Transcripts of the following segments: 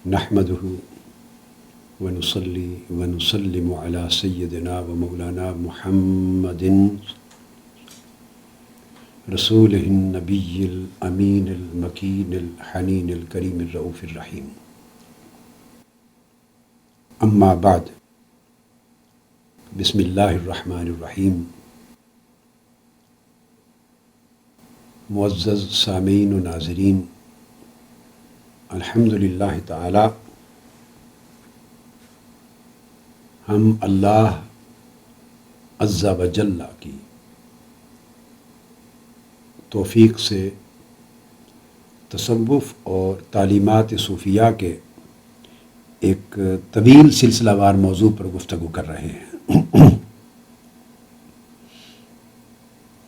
نحمده ونصلي ونسلم على سيدنا ومولانا محمد رسوله النبي الأمين المكين الحنين الكريم الرؤوف الرحيم. أما بعد، بسم الله الرحمن الرحيم. معزز سامعین و ناظرین، الحمدللہ تعالی ہم اللہ عز و جل کی توفیق سے تصوف اور تعلیمات صوفیہ کے ایک طویل سلسلہ وار موضوع پر گفتگو کر رہے ہیں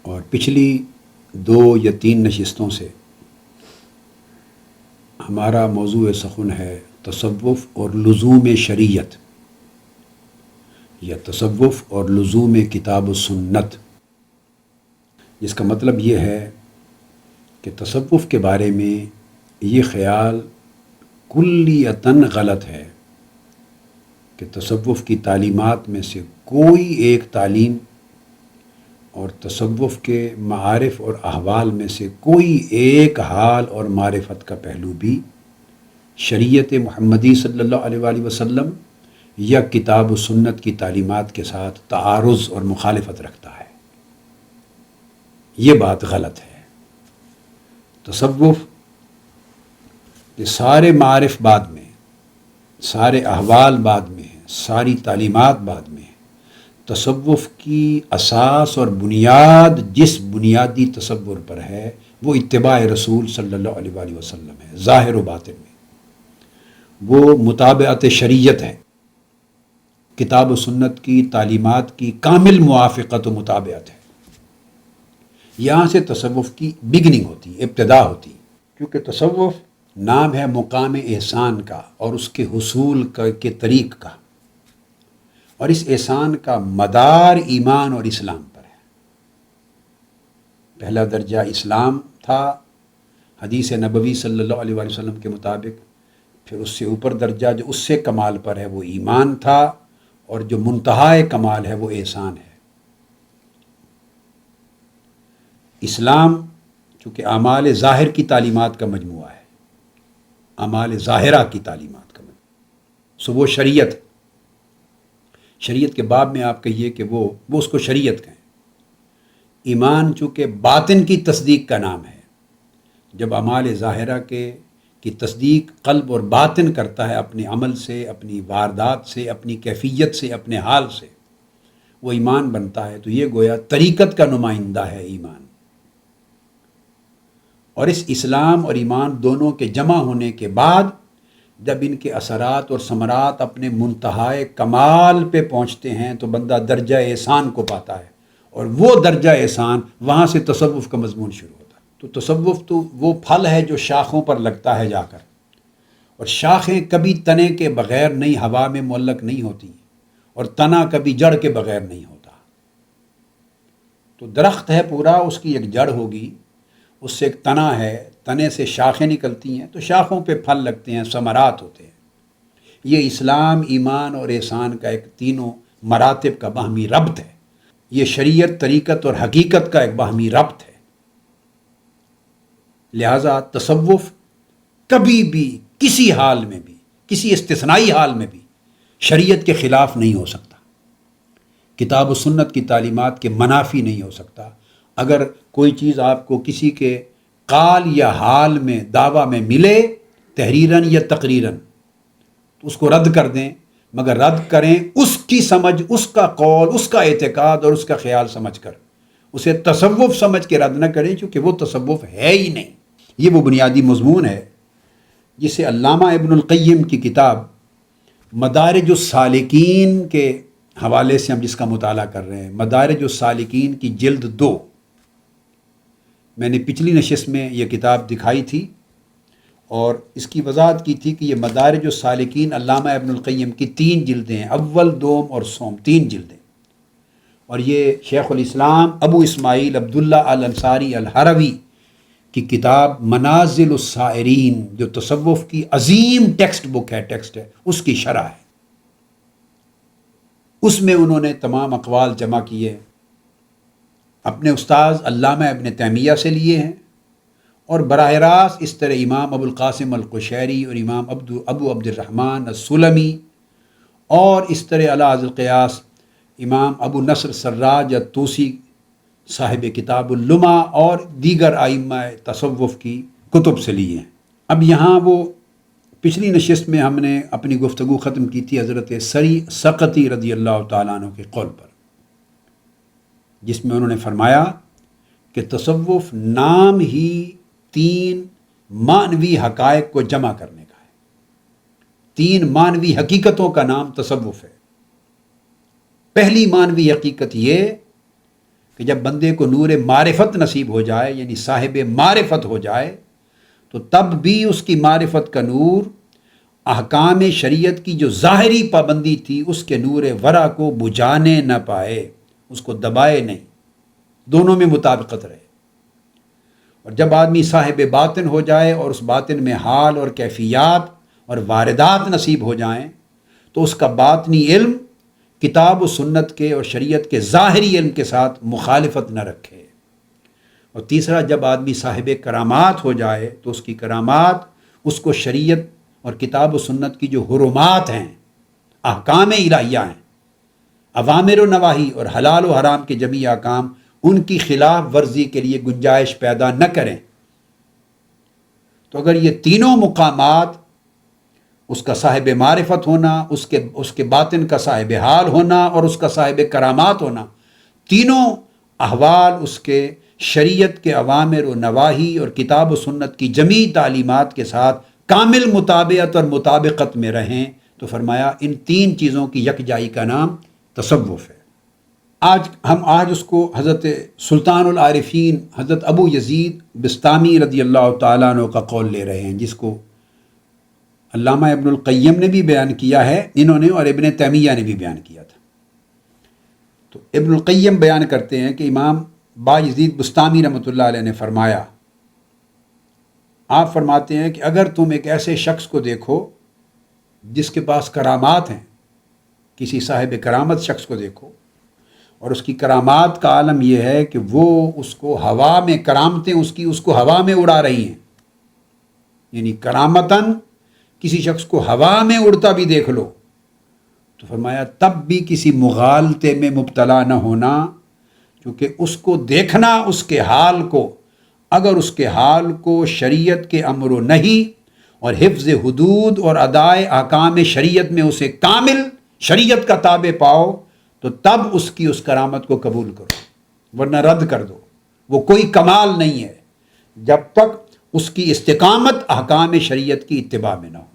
اور پچھلی 2 یا 3 نشستوں سے ہمارا موضوع سخن ہے تصوف اور لزوم شریعت یا تصوف اور لزوم کتاب و سنت، جس کا مطلب یہ ہے کہ تصوف کے بارے میں یہ خیال کلیتاً غلط ہے کہ تصوف کی تعلیمات میں سے کوئی ایک تعلیم اور تصوف کے معارف اور احوال میں سے کوئی ایک حال اور معرفت کا پہلو بھی شریعت محمدی صلی اللہ علیہ وآلہ وسلم یا کتاب و سنت کی تعلیمات کے ساتھ تعارض اور مخالفت رکھتا ہے۔ یہ بات غلط ہے۔ تصوف کے سارے معارف بعد میں، سارے احوال بعد میں ہیں، ساری تعلیمات بعد میں ہیں۔ تصوف کی اساس اور بنیاد جس بنیادی تصور پر ہے وہ اتباع رسول صلی اللہ علیہ وآلہ وسلم ہے، ظاہر و باطن میں وہ مطابقت شریعت ہے، کتاب و سنت کی تعلیمات کی کامل موافقت و مطابقت ہے۔ یہاں سے تصوف کی بگننگ ہوتی، ابتدا ہوتی، کیونکہ تصوف نام ہے مقام احسان کا اور اس کے حصول کے طریق کا، اور اس احسان کا مدار ایمان اور اسلام پر ہے۔ پہلا درجہ اسلام تھا حدیث نبوی صلی اللہ علیہ وآلہ وسلم کے مطابق، پھر اس سے اوپر درجہ جو اس سے کمال پر ہے وہ ایمان تھا، اور جو منتہائے کمال ہے وہ احسان ہے۔ اسلام چونکہ اعمال ظاہر کی تعلیمات کا مجموعہ ہے، اعمال ظاہرہ کی تعلیمات کا مجموعہ، سو وہ شریعت کے باب میں آپ کہیے کہ وہ اس کو شریعت کہیں۔ ایمان چونکہ باطن کی تصدیق کا نام ہے، جب اعمال ظاہرہ کی تصدیق قلب اور باطن کرتا ہے اپنے عمل سے، اپنی واردات سے، اپنی کیفیت سے، اپنے حال سے، وہ ایمان بنتا ہے۔ تو یہ گویا طریقت کا نمائندہ ہے ایمان، اور اس اسلام اور ایمان دونوں کے جمع ہونے کے بعد جب ان کے اثرات اور ثمرات اپنے منتہائے کمال پہ پہنچتے ہیں تو بندہ درجہ احسان کو پاتا ہے، اور وہ درجہ احسان وہاں سے تصوف کا مضمون شروع ہوتا ہے۔ تو تصوف تو وہ پھل ہے جو شاخوں پر لگتا ہے جا کر، اور شاخیں کبھی تنے کے بغیر نہیں ہوا میں معلق نہیں ہوتی، اور تنا کبھی جڑ کے بغیر نہیں ہوتا۔ تو درخت ہے پورا، اس کی ایک جڑ ہوگی، اس سے ایک تنا ہے، تنے سے شاخیں نکلتی ہیں، تو شاخوں پہ پھل لگتے ہیں، ثمرات ہوتے ہیں۔ یہ اسلام، ایمان اور احسان کا ایک تینوں مراتب کا باہمی ربط ہے۔ یہ شریعت، طریقت اور حقیقت کا ایک باہمی ربط ہے۔ لہٰذا تصوف کبھی بھی کسی حال میں بھی، کسی استثنائی حال میں بھی شریعت کے خلاف نہیں ہو سکتا، کتاب و سنت کی تعلیمات کے منافی نہیں ہو سکتا۔ اگر کوئی چیز آپ کو کسی کے قال یا حال میں، دعویٰ میں ملے تحریراً یا تقریراً، تو اس کو رد کر دیں، مگر رد کریں اس کی سمجھ، اس کا قول، اس کا اعتقاد اور اس کا خیال سمجھ کر، اسے تصوف سمجھ کے رد نہ کریں، کیونکہ وہ تصوف ہے ہی نہیں۔ یہ وہ بنیادی مضمون ہے جسے علامہ ابن القیم کی کتاب مدارج السالکین کے حوالے سے ہم جس کا مطالعہ کر رہے ہیں، مدارج السالکین کی جلد 2، میں نے پچھلی نشست میں یہ کتاب دکھائی تھی اور اس کی وضاحت کی تھی کہ یہ مدارج السالکین علامہ ابن القیم کی 3 جلدیں ہیں، اول، دوم اور سوم، 3 جلدیں، اور یہ شیخ الاسلام ابو اسماعیل عبداللہ الانصاری الحروی کی کتاب منازل السائرین جو تصوف کی عظیم ٹیکسٹ بک ہے، اس کی شرح ہے۔ اس میں انہوں نے تمام اقوال جمع کیے، اپنے استاذ علامہ ابن تیمیہ سے لیے ہیں، اور براہ راست اس طرح امام ابو القاسم القشیری اور امام ابو عبد الرحمن السلمی اور اس طرح علی ذی القیاس امام ابو نصر سراج الطوسی صاحب کتاب اللمع اور دیگر ائمہ تصوف کی کتب سے لیے ہیں۔ اب یہاں وہ پچھلی نشست میں ہم نے اپنی گفتگو ختم کی تھی حضرت سری سقطی رضی اللہ تعالیٰ عنہ کے قول پر، جس میں انہوں نے فرمایا کہ تصوف نام ہی 3 معنوی حقائق کو جمع کرنے کا ہے۔ 3 معنوی حقیقتوں کا نام تصوف ہے۔ پہلی معنوی حقیقت یہ کہ جب بندے کو نور معرفت نصیب ہو جائے، یعنی صاحب معرفت ہو جائے، تو تب بھی اس کی معرفت کا نور احکام شریعت کی جو ظاہری پابندی تھی اس کے نور ورع کو بجھانے نہ پائے، اس کو دبائے نہیں، دونوں میں مطابقت رہے۔ اور جب آدمی صاحب باطن ہو جائے اور اس باطن میں حال اور کیفیات اور واردات نصیب ہو جائیں، تو اس کا باطنی علم کتاب و سنت کے اور شریعت کے ظاہری علم کے ساتھ مخالفت نہ رکھے۔ اور تیسرا، جب آدمی صاحب کرامات ہو جائے تو اس کی کرامات اس کو شریعت اور کتاب و سنت کی جو حرمات ہیں، احکام الہیہ ہیں، اوامر و نواہی اور حلال و حرام کے جمیع احکام، ان کی خلاف ورزی کے لیے گنجائش پیدا نہ کریں۔ تو اگر یہ تینوں مقامات، اس کا صاحب معرفت ہونا، اس کے باطن کا صاحب حال ہونا اور اس کا صاحب کرامات ہونا، تینوں احوال اس کے شریعت کے اوامر و نواہی اور کتاب و سنت کی جمیع تعلیمات کے ساتھ کامل مطابقت اور مطابقت میں رہیں، تو فرمایا ان 3 چیزوں کی یکجائی کا نام تصوف ہے۔ آج اس کو حضرت سلطان العارفین حضرت ابو یزید بسطامی رضی اللہ تعالیٰ عنہ کا قول لے رہے ہیں، جس کو علامہ ابن القیم نے بھی بیان کیا ہے انہوں نے، اور ابن تیمیہ نے بھی بیان کیا تھا۔ تو ابن القیم بیان کرتے ہیں کہ امام با یزید بسطامی رحمۃ اللہ علیہ نے فرمایا، آپ فرماتے ہیں کہ اگر تم ایک ایسے شخص کو دیکھو جس کے پاس کرامات ہیں، کسی صاحب کرامت شخص کو دیکھو، اور اس کی کرامات کا عالم یہ ہے کہ وہ اس کو ہوا میں، کرامتیں اس کو ہوا میں اڑا رہی ہیں، یعنی کرامتاً کسی شخص کو ہوا میں اڑتا بھی دیکھ لو، تو فرمایا تب بھی کسی مغالطے میں مبتلا نہ ہونا، کیونکہ اس کو دیکھنا اس کے حال کو، اگر اس کے حال کو شریعت کے امر و نہی اور حفظ حدود اور ادائے احکام شریعت میں اسے کامل شریعت کا تابع پاؤ، تو تب اس کی اس کرامت کو قبول کرو، ورنہ رد کر دو۔ وہ کوئی کمال نہیں ہے جب تک اس کی استقامت احکام شریعت کی اتباع میں نہ ہو۔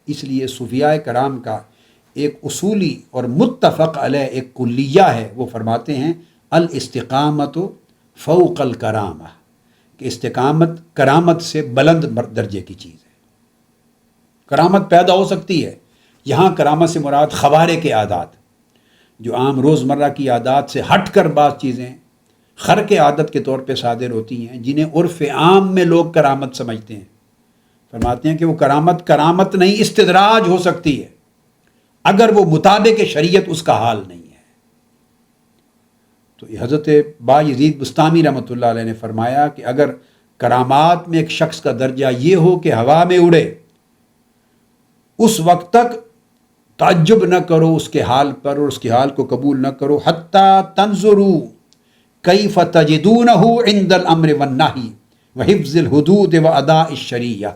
اس لیے صوفیاء کرام کا ایک اصولی اور متفق علیہ ایک کلیہ ہے، وہ فرماتے ہیں الاستقامت فوق الکرامہ، کہ استقامت کرامت سے بلند درجے کی چیز ہے۔ کرامت پیدا ہو سکتی ہے، یہاں کرامت سے مراد خوارے کے عادات، جو عام روزمرہ کی عادات سے ہٹ کر بعض چیزیں خرق عادت کے طور پہ صادر ہوتی ہیں، جنہیں عرف عام میں لوگ کرامت سمجھتے ہیں۔ فرماتے ہیں کہ وہ کرامت نہیں، استدراج ہو سکتی ہے، اگر وہ مطابق شریعت اس کا حال نہیں ہے۔ تو حضرت با یزید بسطامی رحمۃ اللہ علیہ نے فرمایا کہ اگر کرامات میں ایک شخص کا درجہ یہ ہو کہ ہوا میں اڑے، اس وقت تک تعجب نہ کرو اس کے حال پر اور اس کے حال کو قبول نہ کرو، حتیٰ تنظروا کیف تجدونہ عند الامر والنہی وحفظ الحدود واداء الشریعہ،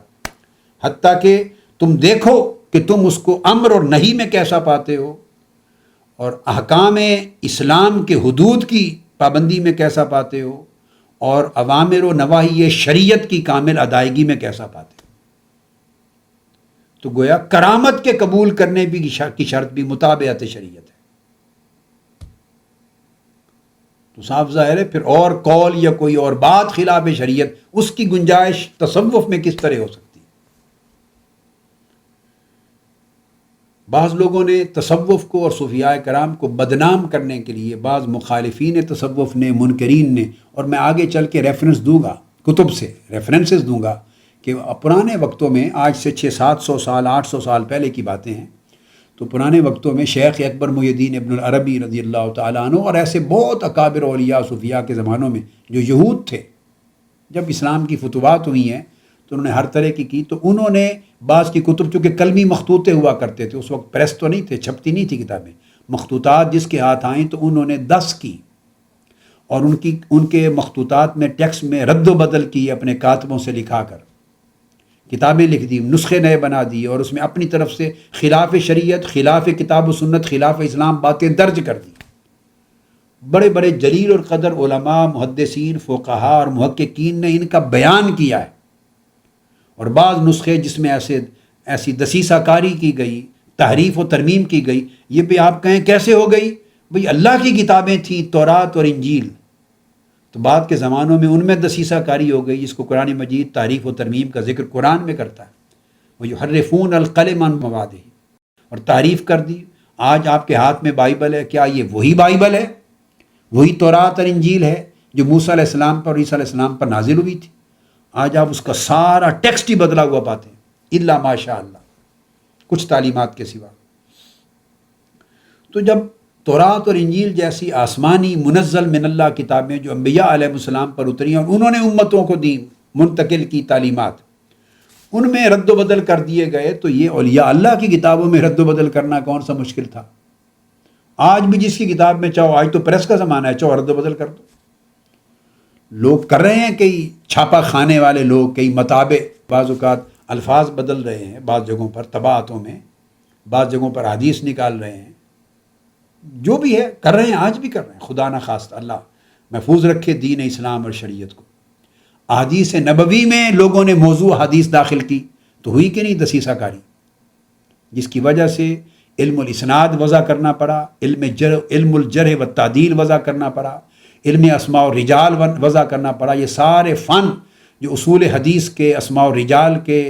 حتیٰ کہ تم دیکھو کہ تم اس کو امر اور نہی میں کیسا پاتے ہو، اور احکام اسلام کے حدود کی پابندی میں کیسا پاتے ہو، اور اوامر و نواہی شریعت کی کامل ادائیگی میں کیسا پاتے ہو۔ تو گویا کرامت کے قبول کرنے کی شرط بھی مطابقت شریعت ہے۔ تو صاف ظاہر ہے پھر اور قول یا کوئی اور بات خلاف شریعت، اس کی گنجائش تصوف میں کس طرح ہو سکتی ہے؟ بعض لوگوں نے تصوف کو اور صوفیاء کرام کو بدنام کرنے کے لیے، بعض مخالفین تصوف نے، منکرین نے، اور میں آگے چل کے ریفرنس دوں گا، کتب سے ریفرنسز دوں گا کہ پرانے وقتوں میں، آج سے 600-700 سال 800 سال پہلے کی باتیں ہیں، تو پرانے وقتوں میں شیخ اکبر محی الدین ابن العربی رضی اللہ تعالیٰ عنہ اور ایسے بہت اکابر اولیاء صوفیاء کے زمانوں میں جو یہود تھے، جب اسلام کی فتوحات ہوئی ہیں تو انہوں نے ہر طرح کی تو انہوں نے بعض کی کتب، چونکہ کلمی مخطوطے ہوا کرتے تھے اس وقت، پریس تو نہیں تھے، چھپتی نہیں تھی کتابیں، مخطوطات جس کے ہاتھ آئیں تو انہوں نے 10 کی، اور ان کے مخطوطات میں ٹیکسٹ میں رد و بدل کی، اپنے کاتبوں سے لکھا کر کتابیں لکھ دی، نسخے نئے بنا دیے، اور اس میں اپنی طرف سے خلاف شریعت، خلاف کتاب و سنت، خلاف اسلام باتیں درج کر دی۔ بڑے بڑے جلیل اور قدر علماء، محدثین، فقہاء اور محققین نے ان کا بیان کیا ہے، اور بعض نسخے جس میں ایسی دسیسہ کاری کی گئی، تحریف و ترمیم کی گئی، یہ بھی آپ کہیں کیسے ہو گئی؟ بھئی اللہ کی کتابیں تھیں، تورات اور انجیل، تو بعد کے زمانوں میں ان میں دسیسہ کاری ہو گئی، جس کو قرآن مجید تحریف و ترمیم کا ذکر قرآن میں کرتا ہے، وہ یحرفون القلم عن مواضعہ، اور تعریف کر دی۔ آج آپ کے ہاتھ میں بائبل ہے، کیا یہ وہی بائبل ہے، وہی تورات اور انجیل ہے جو موسیٰ علیہ السلام پر اور عیسیٰ علیہ السلام پر نازل ہوئی تھی؟ آج آپ اس کا سارا ٹیکسٹ ہی بدلا ہوا پاتے ہیں، الا ماشاء اللہ، کچھ تعلیمات کے سوا۔ تو جب تورات اور انجیل جیسی آسمانی منزل من اللہ کتابیں جو انبیاء علیہ السلام پر اتری اور انہوں نے امتوں کو دی، منتقل کی تعلیمات، ان میں رد و بدل کر دیے گئے، تو یہ اولیاء اللہ کی کتابوں میں رد و بدل کرنا کون سا مشکل تھا؟ آج بھی جس کی کتاب میں چاہو، آج تو پریس کا زمانہ ہے، چاہو رد و بدل کر دو۔ لوگ کر رہے ہیں، کئی چھاپا کھانے والے لوگ، کئی مطابع، بعض اوقات الفاظ بدل رہے ہیں، بعض جگہوں پر طباعتوں میں، بعض جگہوں پر حدیث نکال رہے ہیں، جو بھی ہے کر رہے ہیں، آج بھی کر رہے ہیں، خدا نخواستہ اللہ محفوظ رکھے دین اسلام اور شریعت کو۔ احادیث نبوی میں لوگوں نے موضوع حدیث داخل کی تو ہوئی کہ نہیں دسیسہ کاری، جس کی وجہ سے علم الاسناد وضع کرنا پڑا، علم الجرح و تعدیل وضع کرنا پڑا، علم اسماء و رجال وضع کرنا پڑا۔ یہ سارے فن جو اصول حدیث کے، اسماء و رجال کے،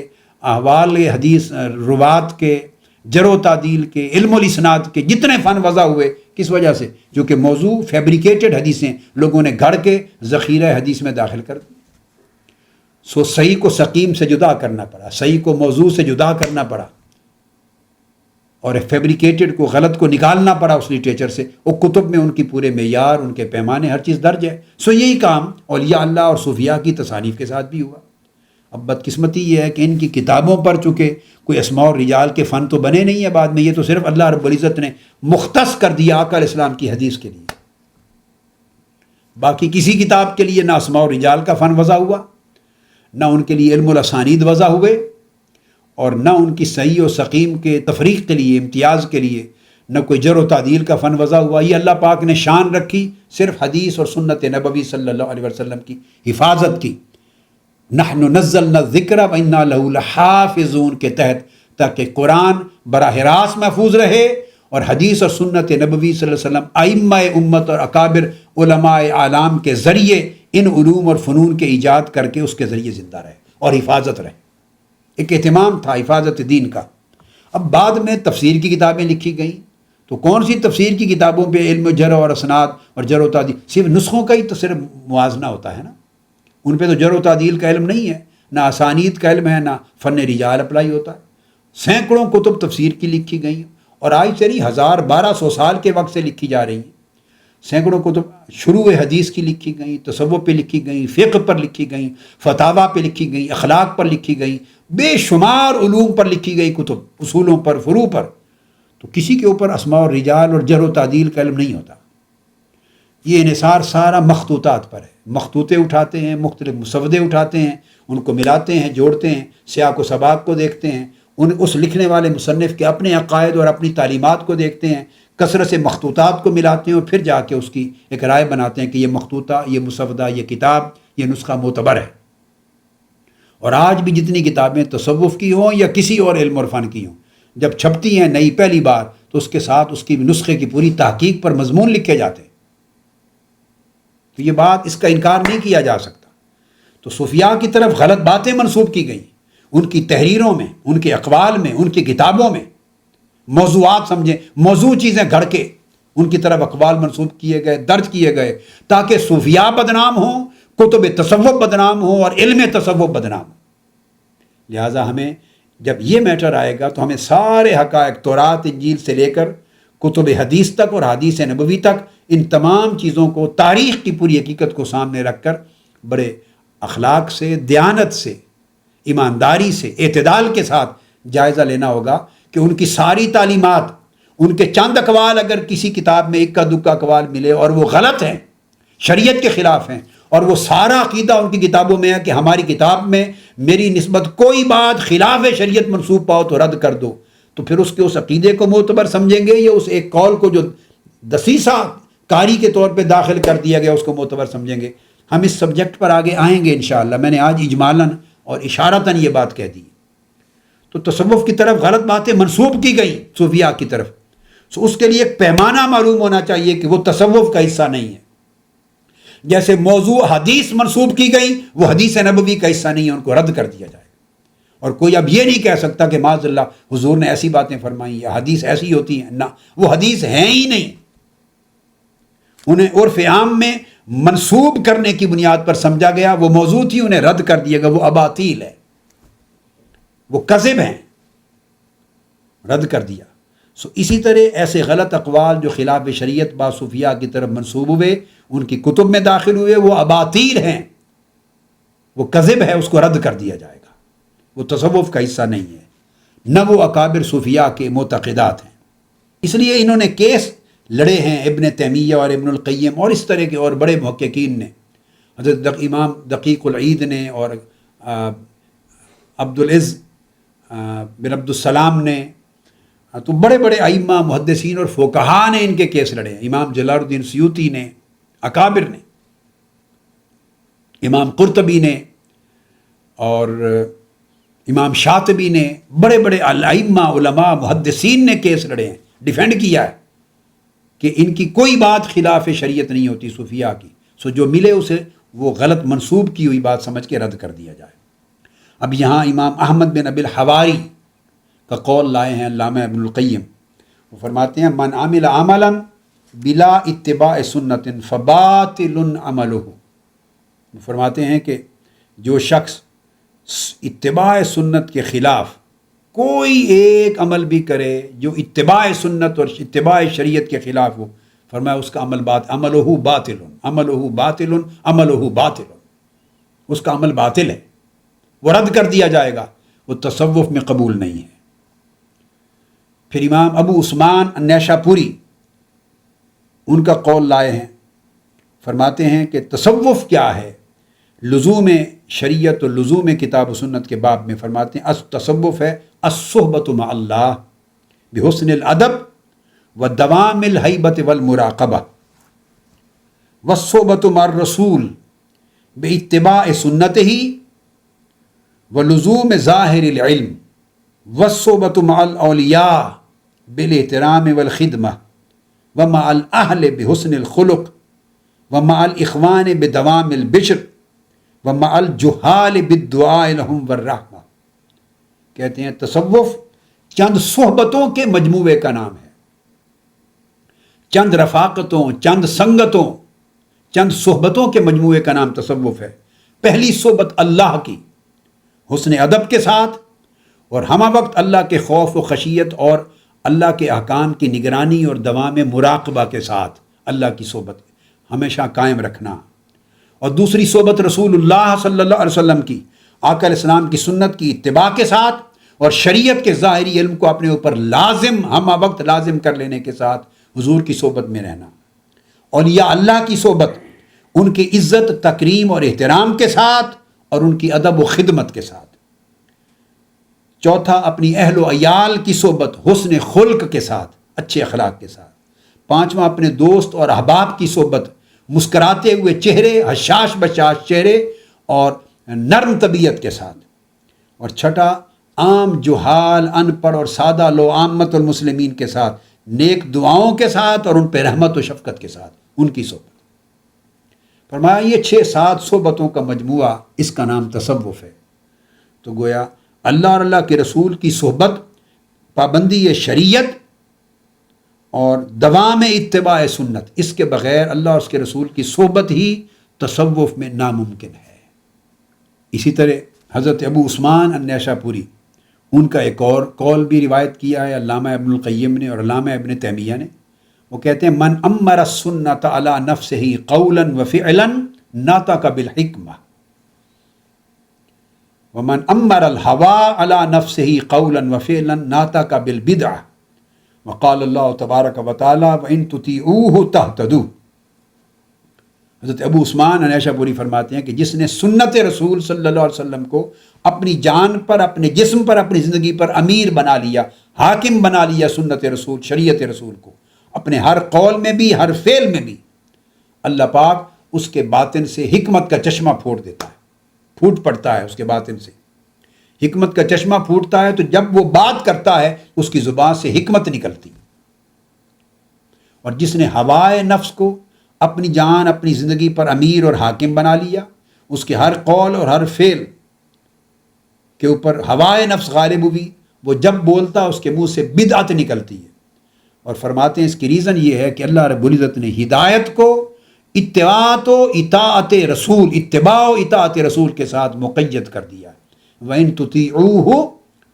احوال حدیث روات کے، جرح و تعدیل کے، علم الاسناد کے جتنے فن وضع ہوئے، کس وجہ سے؟ جو کہ موضوع فیبریکیٹڈ حدیثیں لوگوں نے گھڑ کے ذخیرہ حدیث میں داخل کر دی۔ سو صحیح کو سقیم سے جدا کرنا پڑا، صحیح کو موضوع سے جدا کرنا پڑا، اور فیبریکیٹڈ کو، غلط کو نکالنا پڑا اس لٹریچر سے۔ وہ کتب میں ان کی پورے معیار، ان کے پیمانے، ہر چیز درج ہے۔ سو یہی کام اولیاء اللہ اور صوفیاء کی تصانیف کے ساتھ بھی ہوا۔ اب بدقسمتی یہ ہے کہ ان کی کتابوں پر چونکہ کوئی اسماء اور رجال کے فن تو بنے نہیں ہیں بعد میں، یہ تو صرف اللہ رب العزت نے مختص کر دیا آقا علیہ السلام کی حدیث کے لیے، باقی کسی کتاب کے لیے نہ اسماء اور رجال کا فن وضع ہوا، نہ ان کے لیے علم الاسانید وضع ہوئے، اور نہ ان کی صحیح و سقیم کے تفریق کے لیے، امتیاز کے لیے، نہ کوئی جرح و تعدیل کا فن وضع ہوا۔ یہ اللہ پاک نے شان رکھی صرف حدیث اور سنت نبوی صلی اللہ علیہ وسلم کی حفاظت کی، نحن نزلنا الذکر وانا لہ لحافظون کے تحت، تاکہ قرآن براہ راست محفوظ رہے، اور حدیث اور سنت نبوی صلی اللہ علیہ وسلم ائمہ امت اور اکابر علماء اعلام کے ذریعے ان علوم اور فنون کے ایجاد کر کے اس کے ذریعے زندہ رہے اور حفاظت رہے۔ ایک اہتمام تھا حفاظت دین کا۔ اب بعد میں تفسیر کی کتابیں لکھی گئیں، تو کون سی تفسیر کی کتابوں پہ علم جرح اور اسناد اور جرح و تعدیل، صرف نسخوں کا ہی تو صرف موازنہ ہوتا ہے نا، ان پہ تو جرح و تعدیل کا علم نہیں ہے، نہ اسانید کا علم ہے، نہ فن رجال اپلائی ہوتا ہے۔ سینکڑوں کتب تفسیر کی لکھی گئیں، اور آج سے نہیں 1200 سال کے وقت سے لکھی جا رہی ہیں۔ سینکڑوں کتب شروع حدیث کی لکھی گئیں، تصوف پہ لکھی گئیں، فقہ پر لکھی گئیں، فتاوا پہ لکھی گئیں، اخلاق پر لکھی گئیں، بے شمار علوم پر لکھی گئی کتب، اصولوں پر، فروع پر۔ تو کسی کے اوپر اسماء اور رجال اور جرح و تعدیل کا علم نہیں ہوتا۔ یہ انحصار سارا مخطوطات پر ہے، مخطوطے اٹھاتے ہیں، مختلف مسودے اٹھاتے ہیں، ان کو ملاتے ہیں، جوڑتے ہیں، سیاق و سباق کو دیکھتے ہیں، اس لکھنے والے مصنف کے اپنے عقائد اور اپنی تعلیمات کو دیکھتے ہیں، کثرت سے مخطوطات کو ملاتے ہیں، اور پھر جا کے اس کی ایک رائے بناتے ہیں کہ یہ مخطوطہ، یہ مسودہ، یہ کتاب، یہ نسخہ معتبر ہے۔ اور آج بھی جتنی کتابیں تصوف کی ہوں یا کسی اور علم اور فن کی ہوں، جب چھپتی ہیں نئی پہلی بار، تو اس کے ساتھ اس کی نسخے کی پوری تحقیق پر مضمون لکھے جاتے ہیں۔ تو یہ بات، اس کا انکار نہیں کیا جا سکتا۔ تو صوفیاء کی طرف غلط باتیں منسوب کی گئیں، ان کی تحریروں میں، ان کے اقوال میں، ان کی کتابوں میں، موضوعات سمجھیں، موضوع چیزیں گھڑ کے ان کی طرف اقوال منسوب کیے گئے، درج کیے گئے، تاکہ صوفیاء بدنام ہوں، کتب تصوف بدنام ہو اور علم تصوف بدنام ہو۔ لہٰذا ہمیں جب یہ میٹر آئے گا تو ہمیں سارے حقائق تورات انجیل سے لے کر کتب حدیث تک اور حدیث نبوی تک ان تمام چیزوں کو، تاریخ کی پوری حقیقت کو سامنے رکھ کر بڑے اخلاق سے، دیانت سے، ایمانداری سے، اعتدال کے ساتھ جائزہ لینا ہوگا کہ ان کی ساری تعلیمات، ان کے چند اقوال اگر کسی کتاب میں اکا دکا اقوال ملے اور وہ غلط ہیں، شریعت کے خلاف ہیں، اور وہ سارا عقیدہ ان کی کتابوں میں ہے کہ ہماری کتاب میں میری نسبت کوئی بات خلاف شریعت منسوب پاؤ تو رد کر دو، تو پھر اس کے اس عقیدے کو معتبر سمجھیں گے یا اس ایک قول کو جو دسیسہ کاری کے طور پہ داخل کر دیا گیا اس کو معتبر سمجھیں گے؟ ہم اس سبجیکٹ پر آگے آئیں گے انشاءاللہ۔ میں نے آج اجمالاً اور اشارتاً یہ بات کہہ دی۔ تو تصوف کی طرف غلط باتیں منسوب کی گئی صوفیاء کی طرف، تو اس کے لیے ایک پیمانہ معلوم ہونا چاہیے کہ وہ تصوف کا حصہ نہیں ہے۔ جیسے موضوع حدیث منسوب کی گئی وہ حدیث نبوی کا حصہ نہیں ہے، ان کو رد کر دیا جائے گا۔ اور کوئی اب یہ نہیں کہہ سکتا کہ معاذ اللہ حضور نے ایسی باتیں فرمائی یا حدیث ایسی ہوتی ہیں، نہ، وہ حدیث ہیں ہی نہیں۔ انہیں عرف عام میں منسوب کرنے کی بنیاد پر سمجھا گیا، وہ موضوع تھی، انہیں رد کر دیا گیا، وہ اباطیل ہے، وہ کذب ہیں، رد کر دیا۔ اسی طرح ایسے غلط اقوال جو خلاف شریعت بعض صوفیاء کی طرف منسوب ہوئے، ان کی کتب میں داخل ہوئے، وہ اباطیل ہیں، وہ کذب ہے، اس کو رد کر دیا جائے گا، وہ تصوف کا حصہ نہیں ہے، نہ وہ اکابر صوفیاء کے معتقدات ہیں۔ اس لیے انہوں نے کیس لڑے ہیں ابن تیمیہ اور ابن القیم اور اس طرح کے اور بڑے محققین نے، حضرت امام دقیق العید نے اور عبدالعز بن عبدالسلام نے، تو بڑے بڑے ائمہ محدثین اور فقہا نے ان کے کیس لڑے ہیں، امام جلال الدین سیوطی نے، اکابر نے، امام قرطبی نے اور امام شاطبی نے، بڑے بڑے ائمہ علماء محدثین نے کیس لڑے ہیں، ڈیفینڈ کیا ہے کہ ان کی کوئی بات خلاف شریعت نہیں ہوتی صوفیاء کی، سو جو ملے اسے وہ غلط منسوب کی ہوئی بات سمجھ کے رد کر دیا جائے۔ اب یہاں امام احمد بن ابی الحواری کا قول لائے ہیں علامہ ابن القیم، وہ فرماتے ہیں من عمل عملا بلا اتباع سنت فباطل عملہ، وہ فرماتے ہیں کہ جو شخص اتباع سنت کے خلاف کوئی ایک عمل بھی کرے جو اتباع سنت اور اتباع شریعت کے خلاف ہو، فرمایا اس کا عمل عملہ باطل، عملہ باطل، عملہ باطل، اس کا عمل باطل ہے، وہ رد کر دیا جائے گا، وہ تصوف میں قبول نہیں ہے۔ پھر امام ابو عثمان النیشاپوری ان کا قول لائے ہیں، فرماتے ہیں کہ تصوف کیا ہے، لزوم شریعت و لزوم کتاب و سنت کے باب میں فرماتے ہیں تصوف ہے الصحبۃ مع اللہ بحسن الادب ودوام الہیبۃ والمراقبہ والصحبۃ مع الرسول باتباع سنتہ ولزوم ظاہر العلم والصحبۃ مع الاولیاء بالاحترام والخدمہ ومع الاہل بحسن الخلق ومع الاخوان بدوام البشر ومع الجہال بالدعاء لہم والرحمہ۔ کہتے ہیں تصوف چند صحبتوں کے مجموعے کا نام ہے، چند رفاقتوں، چند سنگتوں، چند صحبتوں کے مجموعے کا نام تصوف ہے۔ پہلی صحبت اللہ کی حسن ادب کے ساتھ اور ہمہ وقت اللہ کے خوف و خشیت اور اللہ کے احکام کی نگرانی اور دوام مراقبہ کے ساتھ اللہ کی صحبت ہمیشہ قائم رکھنا، اور دوسری صحبت رسول اللہ صلی اللہ علیہ وسلم کی، آقا علیہ السلام کی سنت کی اتباع کے ساتھ اور شریعت کے ظاہری علم کو اپنے اوپر لازم ہمہ وقت لازم کر لینے کے ساتھ حضور کی صحبت میں رہنا، اولیاء اللہ کی صحبت ان کی عزت تکریم اور احترام کے ساتھ اور ان کی ادب و خدمت کے ساتھ۔ چوتھا اپنی اہل و عیال کی صحبت حسن خلق کے ساتھ، اچھے اخلاق کے ساتھ۔ پانچواں اپنے دوست اور احباب کی صحبت مسکراتے ہوئے چہرے، حشاش بشاش چہرے اور نرم طبیعت کے ساتھ۔ اور چھٹا عام جہال، ان پڑھ اور سادہ لو عامت المسلمین کے ساتھ نیک دعاؤں کے ساتھ اور ان پہ رحمت و شفقت کے ساتھ ان کی صحبت۔ فرمایا یہ 6-7 صحبتوں کا مجموعہ، اس کا نام تصوف ہے۔ تو گویا اللہ اور اللہ کے رسول کی صحبت، پابندی شریعت اور دوام اتباع سنت، اس کے بغیر اللہ اور اس کے رسول کی صحبت ہی تصوف میں ناممکن ہے۔ اسی طرح حضرت ابو عثمان النیشاپوری، ان کا ایک اور قول بھی روایت کیا ہے علامہ ابن القیم نے اور علامہ ابن تیمیہ نے۔ وہ کہتے ہیں من امر السنۃ علی نفسہ قولا وفعلا ناطق بالحکمہ ومن امر الہوی علی نفسہ قولا وفعلا ناطق بالبدعہ وقال اللہ تبارک و تعالی وان تطیعوہ تہتدوا۔ حضرت ابو عثمان نیشاپوری فرماتے ہیں کہ جس نے سنت رسول صلی اللہ علیہ وسلم کو اپنی جان پر، اپنے جسم پر، اپنی زندگی پر امیر بنا لیا، حاکم بنا لیا سنت رسول، شریعت رسول کو اپنے ہر قول میں بھی، ہر فعل میں بھی، اللہ پاک اس کے باطن سے حکمت کا چشمہ پھوڑ دیتا ہے، پھوٹ پڑتا ہے اس کے باطن سے، حکمت کا چشمہ پھوٹتا ہے، تو جب وہ بات کرتا ہے اس کی زبان سے حکمت نکلتی۔ اور جس نے ہوائے نفس کو اپنی جان، اپنی زندگی پر امیر اور حاکم بنا لیا، اس کے ہر قول اور ہر فعل کے اوپر ہوائے نفس غالب ہوئی، وہ جب بولتا اس کے منہ سے بدعت نکلتی ہے۔ اور فرماتے ہیں اس کی ریزن یہ ہے کہ اللہ رب العزت نے ہدایت کو اتباع و اطاعت رسول، اتباع و اطاعت رسول کے ساتھ مقید کر دیا ہے۔ وَإِن تُطِيعُوهُ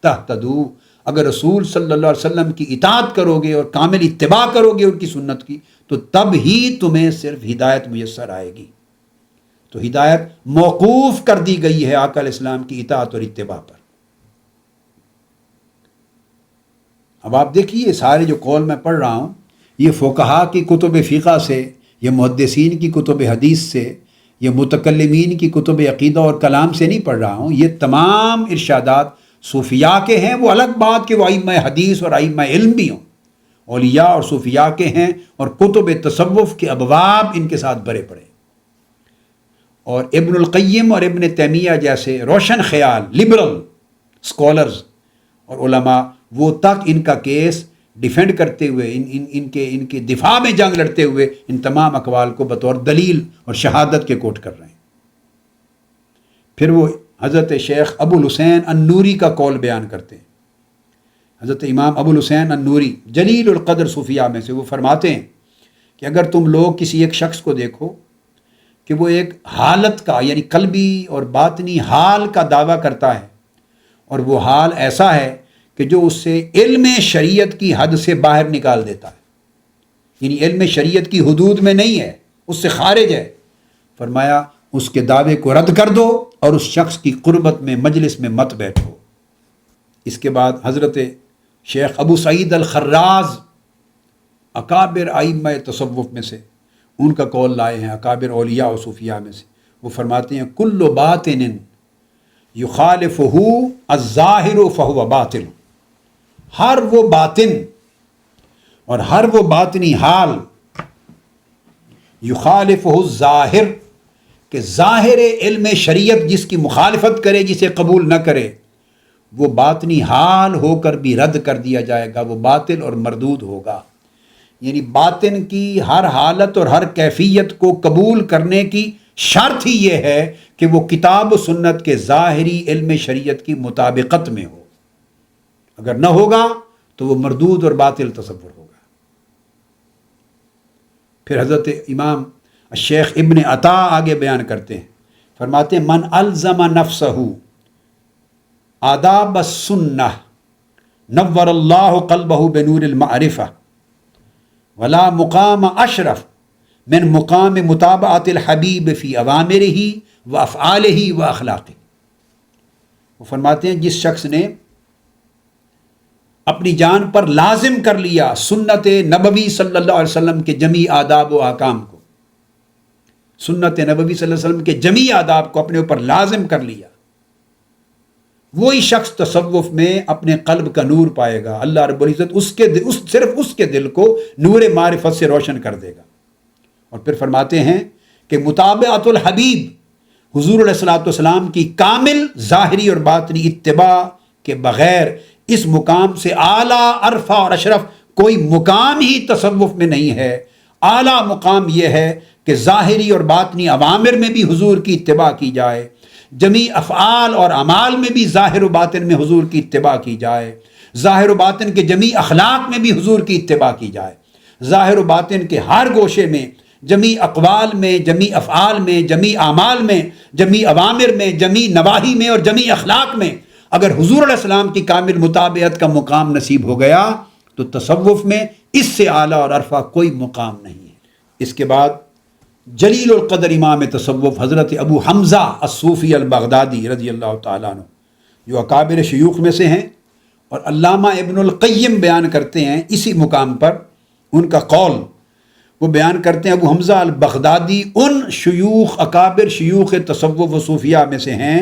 تَهْتَدُوا، اگر رسول صلی اللہ علیہ وسلم کی اطاعت کرو گے اور کامل اتباع کرو گے ان کی سنت کی، تو تب ہی تمہیں صرف ہدایت میسر آئے گی۔ تو ہدایت موقوف کر دی گئی ہے آقا علیہ السلام کی اطاعت اور اتباع پر۔ اب آپ دیکھیے سارے جو قول میں پڑھ رہا ہوں، یہ فقہا کی کتب فقہ سے، یہ محدثین کی کتب حدیث سے، یہ متکلمین کی کتب عقیدہ اور کلام سے نہیں پڑھ رہا ہوں، یہ تمام ارشادات صوفیاء کے ہیں۔ وہ الگ بات کہ وہ ائمہ حدیث اور ائمہ علم بھی ہوں، اولیاء اور صوفیاء کے ہیں، اور کتب تصوف کے ابواب ان کے ساتھ بھرے پڑے۔ اور ابن القیم اور ابن تیمیہ جیسے روشن خیال لبرل اسکالرز اور علماء، وہ تک ان کا کیس ڈیفینڈ کرتے ہوئے، ان کے دفاع میں جنگ لڑتے ہوئے ان تمام اقوال کو بطور دلیل اور شہادت کے کوٹ کر رہے ہیں۔ پھر وہ حضرت شیخ ابو الحسین النوری کا قول بیان کرتے ہیں۔ حضرت امام ابو الحسین النوری جلیل القدر صوفیاء میں سے، وہ فرماتے ہیں کہ اگر تم لوگ کسی ایک شخص کو دیکھو کہ وہ ایک حالت کا، یعنی قلبی اور باطنی حال کا دعویٰ کرتا ہے، اور وہ حال ایسا ہے کہ جو اس سے علم شریعت کی حد سے باہر نکال دیتا ہے، یعنی علم شریعت کی حدود میں نہیں ہے، اس سے خارج ہے، فرمایا اس کے دعوے کو رد کر دو اور اس شخص کی قربت میں مجلس میں مت بیٹھو۔ اس کے بعد حضرت شیخ ابو سعید الخراز اکابر ائمہ تصوف میں سے، ان کا قول لائے ہیں، اکابر اولیاء و صوفیاء میں سے۔ وہ فرماتے ہیں کل باطن یخالفہ الظاہر فہو باطل، ہر وہ باطن اور ہر وہ باطنی حال یخالفہ الظاہر، کہ ظاہر علم شریعت جس کی مخالفت کرے، جسے قبول نہ کرے، وہ باطنی حال ہو کر بھی رد کر دیا جائے گا، وہ باطل اور مردود ہوگا۔ یعنی باطن کی ہر حالت اور ہر کیفیت کو قبول کرنے کی شرط ہی یہ ہے کہ وہ کتاب و سنت کے ظاہری علم شریعت کی مطابقت میں ہو، اگر نہ ہوگا تو وہ مردود اور باطل تصور ہوگا۔ پھر حضرت امام الشیخ ابن عطا آگے بیان کرتے ہیں، فرماتے ہیں من الزم نفسہ آداب السنہ نور اللہ قلبہ بنور المعرفہ ولا مقام اشرف من مقام متابعت الحبیب فی اوامرہ و افعالہ و اخلاقہ۔ وہ فرماتے ہیں جس شخص نے اپنی جان پر لازم کر لیا سنت نبوی صلی اللہ علیہ وسلم کے جمیع آداب و احکام کو، سنت نبوی صلی اللہ علیہ وسلم کے جمیع آداب کو اپنے اوپر لازم کر لیا، وہی شخص تصوف میں اپنے قلب کا نور پائے گا۔ اللہ رب العزت صرف اس کے دل کو نور معرفت سے روشن کر دے گا۔ اور پھر فرماتے ہیں کہ متابعت الحبیب، حضور علیہ الصلوۃ والسلام کی کامل ظاہری اور باطنی اتباع کے بغیر اس مقام سے اعلیٰ عرفہ اور اشرف کوئی مقام ہی تصوف میں نہیں ہے۔ اعلیٰ مقام یہ ہے کہ ظاہری اور باطنی اوامر میں بھی حضور کی اتباع کی جائے، جمیع افعال اور اعمال میں بھی ظاہر و باطن میں حضور کی اتباع کی جائے، ظاہر و باطن کے جمیع اخلاق میں بھی حضور کی اتباع کی جائے، ظاہر و باطن کے ہر گوشے میں جمی اقوال میں، جمی افعال میں، جمی اعمال میں، جمی اوامر میں، جمی نواہی میں اور جمی اخلاق میں اگر حضور علیہ السلام کی کامل مطابعت کا مقام نصیب ہو گیا تو تصوف میں اس سے اعلیٰ اور عرفہ کوئی مقام نہیں ہے۔ اس کے بعد جلیل القدر امام تصوف حضرت ابو حمزہ الصوفی البغدادی رضی اللہ تعالیٰ عنہ، جو اکابر شیوخ میں سے ہیں، اور علامہ ابن القیم بیان کرتے ہیں اسی مقام پر ان کا قول، وہ بیان کرتے ہیں ابو حمزہ البغدادی ان شیوخ اکابر شیوخ تصوف و صوفیہ میں سے ہیں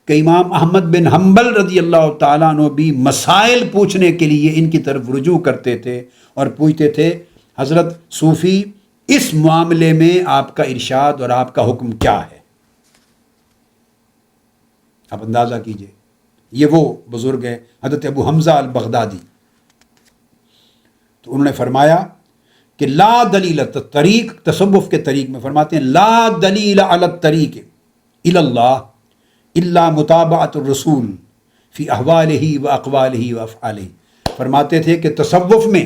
کہ امام احمد بن حنبل رضی اللہ تعالیٰ عنہ بھی مسائل پوچھنے کے لیے ان کی طرف رجوع کرتے تھے اور پوچھتے تھے حضرت صوفی اس معاملے میں آپ کا ارشاد اور آپ کا حکم کیا ہے؟ آپ اندازہ کیجئے، یہ وہ بزرگ ہے حضرت ابو حمزہ البغدادی۔ تو انہوں نے فرمایا کہ لا دلیل طریق، تصوف کے طریق میں فرماتے ہیں لا دلیل علی الطریق الی اللہ الا متابعۃ الرسول فی احوالہ و اقوالہ و افعالہ۔ فرماتے تھے کہ تصوف میں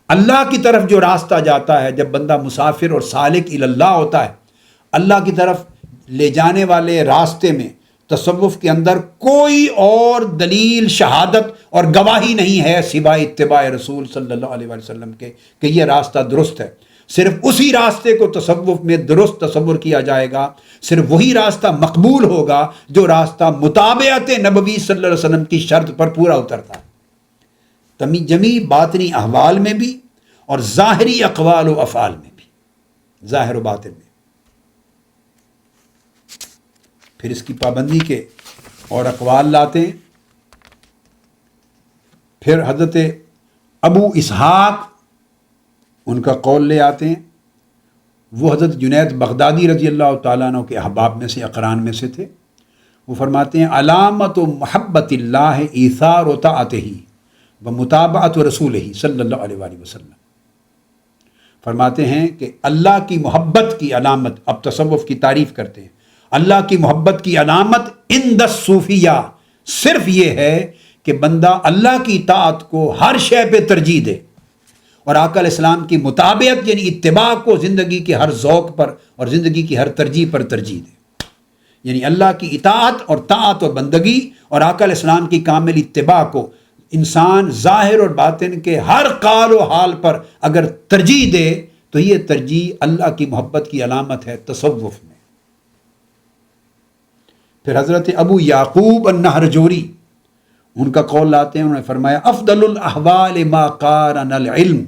اللہ کی طرف جو راستہ جاتا ہے، جب بندہ مسافر اور سالک الی اللہ ہوتا ہے، اللہ کی طرف لے جانے والے راستے میں تصوف کے اندر کوئی اور دلیل، شہادت اور گواہی نہیں ہے سوائے اتباع رسول صلی اللہ علیہ وسلم کے کہ یہ راستہ درست ہے۔ صرف اسی راستے کو تصوف میں درست تصور کیا جائے گا، صرف وہی راستہ مقبول ہوگا جو راستہ مطابعت نبوی صلی اللہ علیہ وسلم کی شرط پر پورا اترتا ہے، جمی باطنی احوال میں بھی اور ظاہری اقوال و افعال میں بھی، ظاہر و باطن میں۔ پھر اس کی پابندی کے اور اقوال لاتے ہیں۔ پھر حضرت ابو اسحاق ان کا قول لے آتے ہیں، وہ حضرت جنید بغدادی رضی اللہ تعالیٰ عنہ کے احباب میں سے، اقران میں سے تھے۔ وہ فرماتے ہیں علامت و محبت اللہ ایثار و طاعتہ و متابعت رسولہ صلی اللہ علیہ وآلہ وسلم۔ فرماتے ہیں کہ اللہ کی محبت کی علامت، اب تصوف کی تعریف کرتے ہیں، اللہ کی محبت کی علامت عند الصوفیہ صرف یہ ہے کہ بندہ اللہ کی اطاعت کو ہر شے پہ ترجیح دے اور آقا علیہ السلام کی مطابعت یعنی اتباع کو زندگی کے ہر ذوق پر اور زندگی کی ہر ترجیح پر ترجیح دے، یعنی اللہ کی اطاعت اور طاعت اور بندگی اور آقا علیہ السلام کی کامل اتباع کو انسان ظاہر اور باطن کے ہر قال و حال پر اگر ترجیح دے تو یہ ترجیح اللہ کی محبت کی علامت ہے تصوف میں۔ پھر حضرت ابو یعقوب النہرجوری ان کا قول لاتے ہیں، انہوں نے فرمایا افضل الاحوال ما قارن العلم،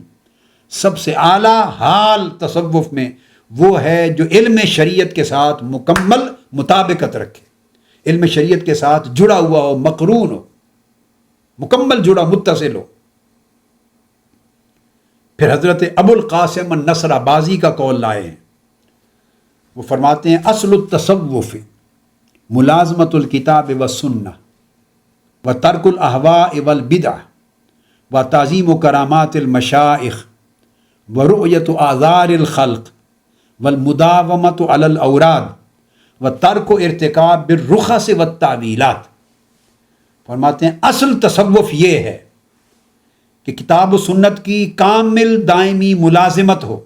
سب سے اعلیٰ حال تصوف میں وہ ہے جو علم شریعت کے ساتھ مکمل مطابقت رکھے، علم شریعت کے ساتھ جڑا ہوا ہو، مقرون ہو، مکمل جڑا، متصل ہو۔ پھر حضرت ابو القاسم النصر آبازی کا قول لائے ہیں، وہ فرماتے ہیں اصل التصوف ملازمت الکتاب والسنہ و ترک الاہواء والبدع و تعظیم و کرامات المشائخ و رؤیت آثار الخلق والمداومت علی الاوراد و ترک ارتکاب بالرخص والتاویلات۔ فرماتے ہیں اصل تصوف یہ ہے کہ کتاب و سنت کی کامل دائمی ملازمت ہو،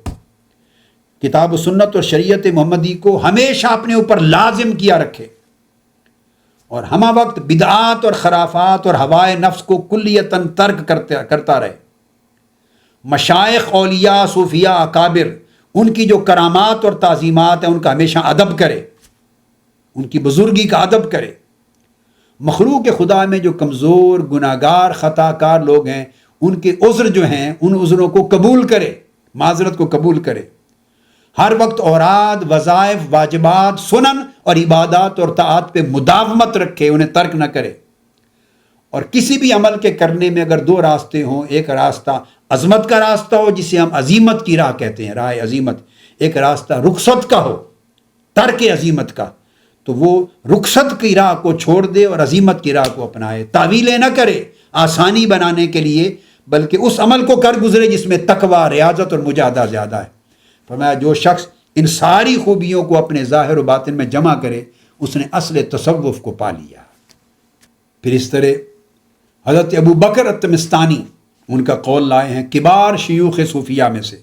کتاب و سنت اور شریعت محمدی کو ہمیشہ اپنے اوپر لازم کیا رکھے اور ہمہ وقت بدعات اور خرافات اور ہوائے نفس کو کلیتاً ترک کرتا رہے۔ مشائخ، اولیاء، صوفیاء، اکابر، ان کی جو کرامات اور تعظیمات ہیں ان کا ہمیشہ ادب کرے، ان کی بزرگی کا ادب کرے۔ مخلوق خدا میں جو کمزور، گناہگار، خطا کار لوگ ہیں ان کے عذر جو ہیں ان عذروں کو قبول کرے، معذرت کو قبول کرے۔ ہر وقت اوراد، وظائف، واجبات، سنن اور عبادات اور طاعات پہ مداومت رکھے، انہیں ترک نہ کرے۔ اور کسی بھی عمل کے کرنے میں اگر دو راستے ہوں، ایک راستہ عظمت کا راستہ ہو جسے ہم عظیمت کی راہ کہتے ہیں، راہ عظیمت، ایک راستہ رخصت کا ہو، ترک عظیمت کا، تو وہ رخصت کی راہ کو چھوڑ دے اور عظیمت کی راہ کو اپنائے، تعویلیں نہ کرے آسانی بنانے کے لیے، بلکہ اس عمل کو کر گزرے جس میں تقویٰ، ریاضت اور مجاہدہ زیادہ ہے۔ فرمایا جو شخص ان ساری خوبیوں کو اپنے ظاہر و باطن میں جمع کرے اس نے اصل تصوف کو پا لیا۔ پھر اس طرح حضرت ابو بکر التمستانی ان کا قول لائے ہیں، کبار شیوخ صوفیہ میں سے،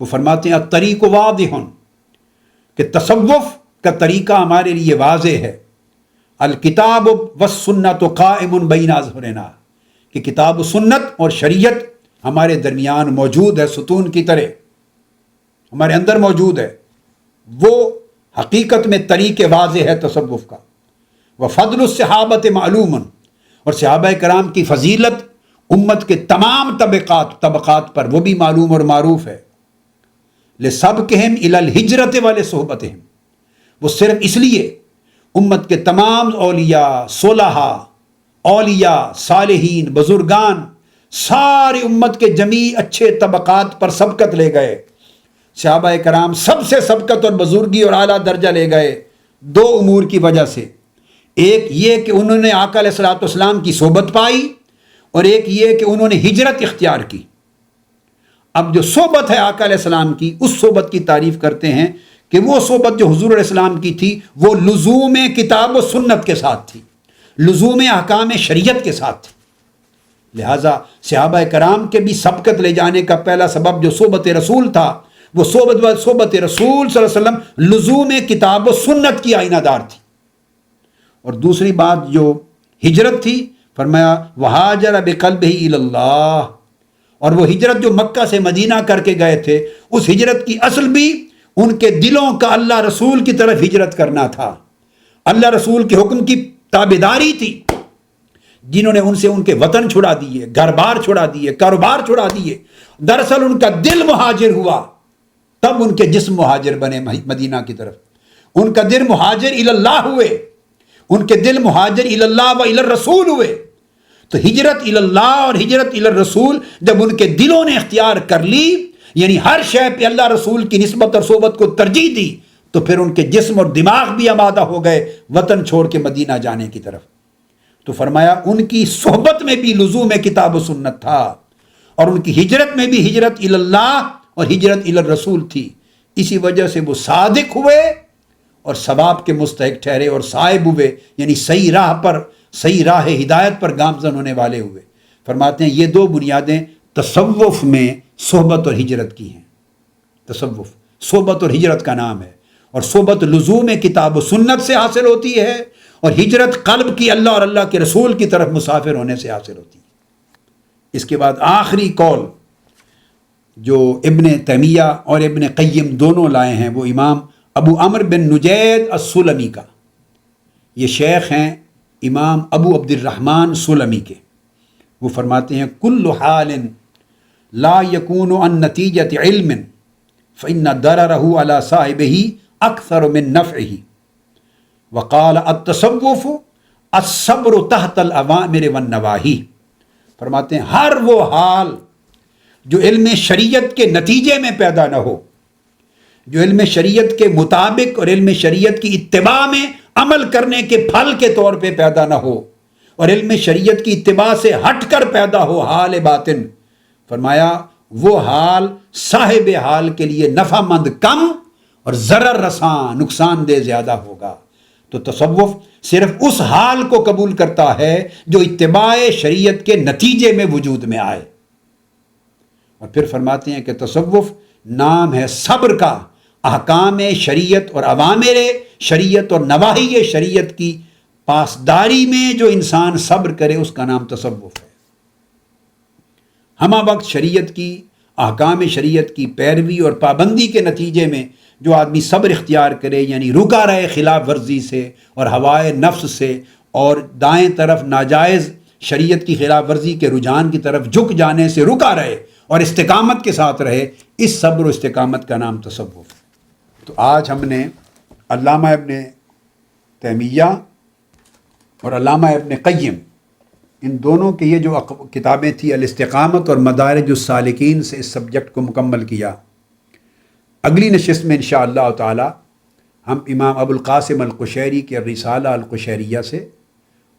وہ فرماتے ہیں الطریق واضح، کہ تصوف کا طریقہ ہمارے لیے واضح ہے، الکتاب والسنت قائم بین اظہرنا، کہ کتاب و سنت اور شریعت ہمارے درمیان موجود ہے، ستون کی طرح ہمارے اندر موجود ہے۔ وہ حقیقت میں طریق واضح ہے تصوف کا۔ وفضل الصحابۃ معلوم، اور صحابہ کرام کی فضیلت امت کے تمام طبقات پر وہ بھی معلوم اور معروف ہے۔ لسبقہم الی الہجرۃ ولصحبتہم، وہ صرف اس لیے امت کے تمام اولیاء، صلحاء، اولیاء، صالحین، بزرگان، ساری امت کے جمیع اچھے طبقات پر سبقت لے گئے۔ صحابہ کرام سب سے سبقت اور بزرگی اور اعلیٰ درجہ لے گئے دو امور کی وجہ سے، ایک یہ کہ انہوں نے آقا علیہ الصلوۃ والسلام کی صحبت پائی، اور ایک یہ کہ انہوں نے ہجرت اختیار کی۔ اب جو صحبت ہے آقا علیہ السلام کی، اس صحبت کی تعریف کرتے ہیں کہ وہ صحبت جو حضور علیہ السلام کی تھی وہ لزوم کتاب و سنت کے ساتھ تھی، لزوم احکام شریعت کے ساتھ تھی۔ لہٰذا صحابہ کرام کے بھی سبقت لے جانے کا پہلا سبب جو صحبت رسول تھا، وہ صحبت رسول صلی اللہ علیہ وسلم لزوم کتاب و سنت کی آئینہ دار تھی۔ اور دوسری بات جو ہجرت تھی، فرمایا وہاجر بقلبہ الی اللہ، اور وہ ہجرت جو مکہ سے مدینہ کر کے گئے تھے، اس ہجرت کی اصل بھی ان کے دلوں کا اللہ رسول کی طرف ہجرت کرنا تھا، اللہ رسول کے حکم کی تابعداری تھی۔ جنہوں نے ان سے ان کے وطن چھڑا دیے، گھر بار چھڑا دیے، کاروبار چھڑا دیے، دراصل ان کا دل مہاجر ہوا، تب ان کے جسم مہاجر بنے مدینہ کی طرف۔ ان کا دل مہاجر الی اللہ ہوئے، ان کے دل مہاجر الی اللہ و الی الرسول ہوئے۔ تو ہجرت الی اللہ اور ہجرت الی الرسول جب ان کے دلوں نے اختیار کر لی، یعنی ہر شے پہ اللہ رسول کی نسبت اور صحبت کو ترجیح دی، تو پھر ان کے جسم اور دماغ بھی آمادہ ہو گئے وطن چھوڑ کے مدینہ جانے کی طرف۔ تو فرمایا ان کی صحبت میں بھی لزوم کتاب و سنت تھا، اور ان کی ہجرت میں بھی ہجرت الی اللہ اور ہجرت الی الرسول تھی۔ اسی وجہ سے وہ صادق ہوئے اور ثواب کے مستحق ٹھہرے اور صائب ہوئے، یعنی صحیح راہ پر، صحیح راہ ہدایت پر گامزن ہونے والے ہوئے۔ فرماتے ہیں یہ دو بنیادیں تصوف میں صحبت اور ہجرت کی ہیں۔ تصوف صحبت اور ہجرت کا نام ہے، اور صحبت لزوم کتاب و سنت سے حاصل ہوتی ہے، اور ہجرت قلب کی اللہ اور اللہ کے رسول کی طرف مسافر ہونے سے حاصل ہوتی ہے۔ اس کے بعد آخری قول جو ابن تیمیہ اور ابن قیم دونوں لائے ہیں، وہ امام ابو عمر بن نجید السلمی کا، یہ شیخ ہیں امام ابو عبد الرحمن سلمی کے۔ وہ فرماتے ہیں کل حال لا یکون عن نتیجۃ علم فإن ضررہ علی صاحبہ اکثر من نفعہ، وقال التصوف الصبر تحت الاوامر والنواہی۔ فرماتے ہیں ہر وہ حال جو علم شریعت کے نتیجے میں پیدا نہ ہو، جو علم شریعت کے مطابق اور علم شریعت کی اتباع میں عمل کرنے کے پھل کے طور پہ پیدا نہ ہو، اور علم شریعت کی اتباع سے ہٹ کر پیدا ہو حال باطن، فرمایا وہ حال صاحب حال کے لیے نفع مند کم اور ضرر رساں نقصان دہ زیادہ ہوگا۔ تو تصوف صرف اس حال کو قبول کرتا ہے جو اتباع شریعت کے نتیجے میں وجود میں آئے۔ اور پھر فرماتے ہیں کہ تصوف نام ہے صبر کا، احکام شریعت اور اوامر شریعت اور نواہی شریعت کی پاسداری میں جو انسان صبر کرے اس کا نام تصوف ہے۔ ہمہ وقت شریعت کی، احکام شریعت کی پیروی اور پابندی کے نتیجے میں جو آدمی صبر اختیار کرے، یعنی رکا رہے خلاف ورزی سے اور ہوائے نفس سے اور دائیں طرف ناجائز شریعت کی خلاف ورزی کے رجحان کی طرف جھک جانے سے رکا رہے اور استقامت کے ساتھ رہے، اس صبر و استقامت کا نام تصوف ہے۔ تو آج ہم نے علامہ ابن تیمیہ اور علامہ ابن قیم ان دونوں کے یہ جو کتابیں تھیں الاستقامت اور مدارج السالکین سے اس سبجیکٹ کو مکمل کیا۔ اگلی نشست میں انشاءاللہ تعالی ہم امام ابو القاسم القشیری کے الرسالہ القشیریہ سے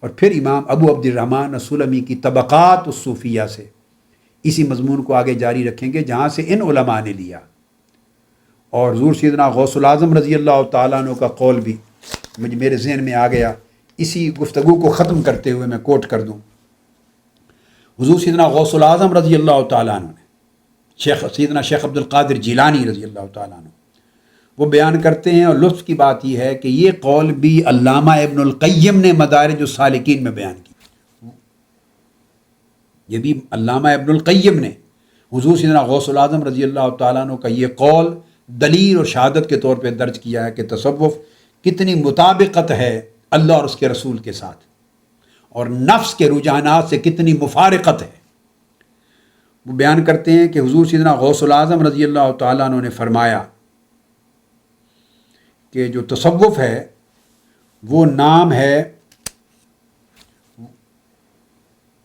اور پھر امام ابو عبد الرحمن السلمی کی طبقات الصوفیہ سے اسی مضمون کو آگے جاری رکھیں گے جہاں سے ان علماء نے لیا۔ اور حضور سیدنا غوث العظم رضی اللہ تعالیٰ عنہ کا قول بھی میرے ذہن میں آ گیا، اسی گفتگو کو ختم کرتے ہوئے میں کوٹ کر دوں۔ حضور سیدنا غوث العظم رضی اللہ تعالیٰ عنہ نے سیدنا شیخ عبد القادر جیلانی رضی اللہ تعالیٰ عنہ وہ بیان کرتے ہیں، اور لطف کی بات یہ ہے کہ یہ قول بھی علامہ ابن القیم نے مدارج السالکین میں بیان کی، یہ بھی علامہ ابن القیم نے حضور سیدنا غوث العظم رضی اللہ تعالیٰ عنہ کا یہ قول دلیل اور شہادت کے طور پہ درج کیا ہے کہ تصوف کتنی مطابقت ہے اللہ اور اس کے رسول کے ساتھ، اور نفس کے رجحانات سے کتنی مفارقت ہے۔ وہ بیان کرتے ہیں کہ حضور سیدنا غوث العظم رضی اللہ تعالیٰ عنہ نے فرمایا کہ جو تصوف ہے وہ نام ہے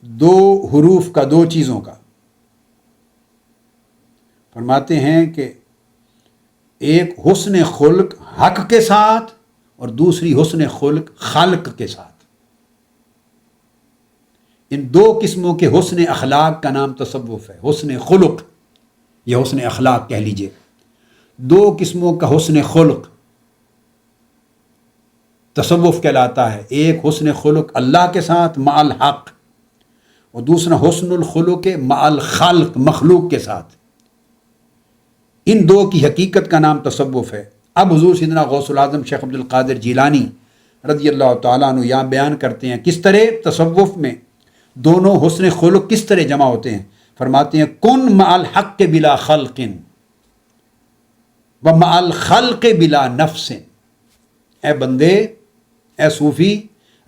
دو حروف کا، دو چیزوں کا۔ فرماتے ہیں کہ ایک حسن خلق حق کے ساتھ اور دوسری حسن خلق خلق کے ساتھ۔ ان دو قسموں کے حسن اخلاق کا نام تصوف ہے۔ حسن خلق یا حسن اخلاق کہہ لیجئے، دو قسموں کا حسن خلق تصوف کہلاتا ہے۔ ایک حسن خلق اللہ کے ساتھ مع الحق، اور دوسرا حسن الخلق مع الخلق مخلوق کے ساتھ۔ ان دو کی حقیقت کا نام تصوف ہے۔ اب حضور سیدنا غوث العظم شیخ عبد القادر جیلانی رضی اللہ تعالیٰ عنہ یہاں بیان کرتے ہیں کس طرح تصوف میں دونوں حسن خلق کس طرح جمع ہوتے ہیں۔ فرماتے ہیں کن مع الحق بلا خلق و مع الخلق بلا نفس۔ اے بندے، اے صوفی،